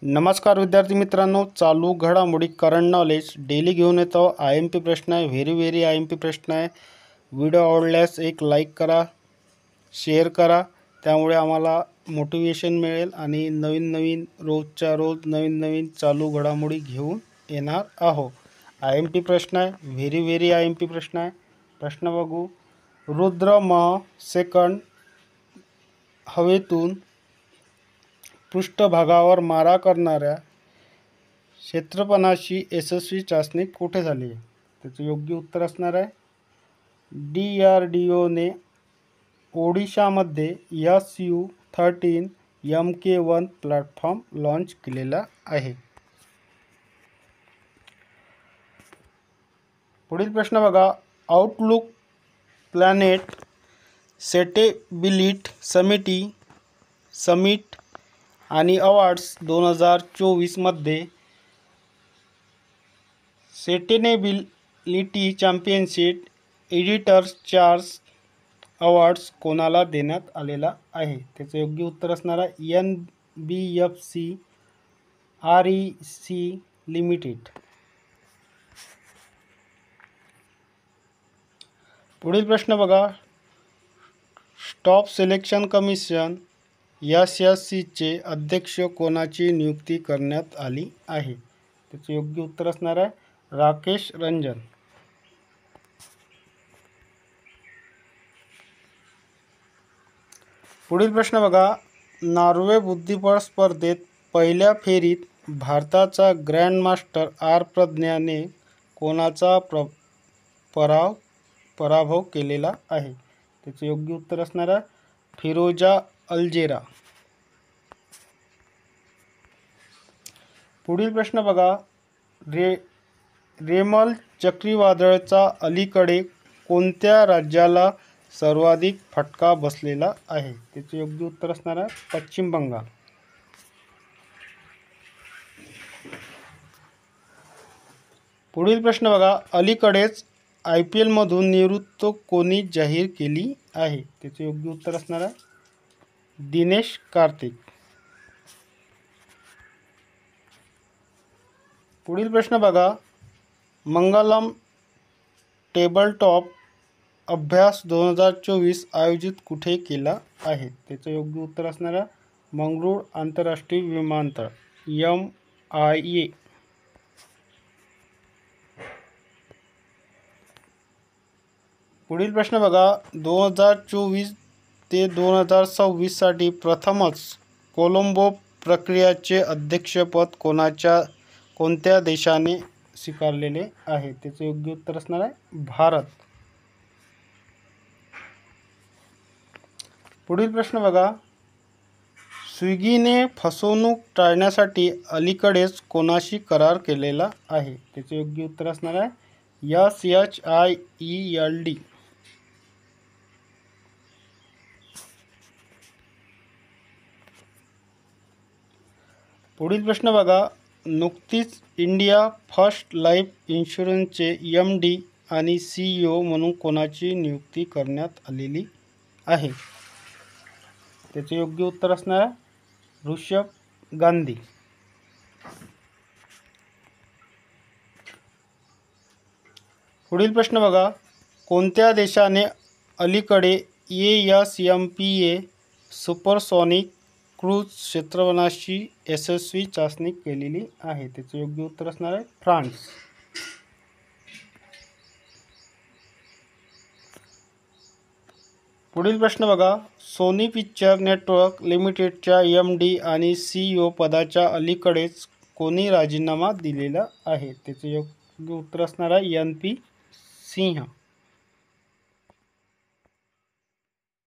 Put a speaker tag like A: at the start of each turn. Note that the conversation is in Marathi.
A: नमस्कार विद्यार्थी मित्रांनो, चालू घडामोडी करंट नॉलेज डेली घेऊन येतो। IMP प्रश्न आहे, व्हेरी IMP प्रश्न आहे। व्हिडिओ आवडल्यास एक लाईक करा, शेअर करा, त्यामुळे आम्हाला मोटिवेशन मिळेल आणि नवीन रोजच्या रोज नवीन चालू घडामोडी घेऊन येणार आहोत। IMP प्रश्न आहे, व्हेरी IMP प्रश्न आहे। प्रश्न बघू। रुद्र म सेकंड हवेतून पृष्ठभागावर मारा करणाऱ्या क्षेपणास्त्राची यशस्वी चाचणी कुठे झाली? त्याचं योग्य उत्तर असणार आहे DRDOने ओडिशामध्ये Su-30 Mk1 प्लॅटफॉर्म लॉन्च केलेला आहे। पुढील प्रश्न बघा। आउटलुक प्लॅनेट सस्टेनेबिलिटी समिट आणि अवॉर्ड्स 2024 मध्ये sustainability championship editors choice awards कोणाला देण्यात आलेला आहे? त्याचं योग्य उत्तर असणार आहे NBFC REC लिमिटेड। पुढील प्रश्न बघा। स्टाफ सिलेक्शन कमिशन SSCचे अध्यक्ष कोणाची नियुक्ती करण्यात आली आहे? त्याचे योग्य उत्तर असणार आहे राकेश रंजन। पुढील प्रश्न बघा। नॉर्वे बुद्धिबळ स्पर्धेत पहिल्या फेरीत भारताचा ग्रँडमास्टर R प्रज्ञाने कोणाचा पराभव केलेला आहे? त्याचे योग्य उत्तर असणार आहे फिरोजा अल्जेरा। पुढील प्रश्न बघा। रेमल चक्रीवादळाचा अलीकडे कोणत्या राज्याला सर्वाधिक फटका बसलेला आहे? त्याचे योग्य उत्तर असणार आहे पश्चिम बंगाल। पुढील प्रश्न बघा। अलीकडेच IPL मधून निवृत्ती कोणी जाहीर केली आहे? त्याचे योग्य उत्तर असणार आहे दिनेश कार्तिक। पुढील प्रश्न बघा। मंगलम टेबलटॉप अभ्यास 2024 आयोजित कुठे केला आहे? त्याचं योग्य उत्तर असणार आहे मंगळूर आंतरराष्ट्रीय विमानतळ MIA। पुढील प्रश्न बघा। 2024 ते 2026 साठी प्रथमच कोलंबो प्रक्रियेचे अध्यक्षपद कोणत्या देशाने स्वीकारलेले आहे? त्याचे योग्य उत्तर असणार आहे भारत। पुढील प्रश्न बघा। स्विगीने फसवणूक टाळण्यासाठी अलीकडेच कोणाशी करार केलेला आहे? त्याचे योग्य उत्तर असणार आहे SHIELD। पुढील प्रश्न बघा। नुकतीच इंडिया फर्स्ट लाईफ इन्शुरन्सचे MD आणि CEO म्हणून कोणाची नियुक्ती करण्यात आलेली आहे? त्याचे योग्य उत्तर असणार आहे ऋषभ गांधी। पुढील प्रश्न बघा। कोणत्या देशाने अलीकडे ASMPA सुपरसॉनिक क्रूझ क्षेपणास्त्राची यशस्वी चाचणी केलेली आहे? त्याचे योग्य उत्तर असणार आहे फ्रान्स। पुढील प्रश्न बघा। सोनी पिक्चर नेटवर्क लिमिटेडच्या MD आणि CEO पदाच्या अलीकडेच कोणी राजीनामा दिलेला आहे? त्याचे योग्य उत्तर असणार आहे NP सिंह।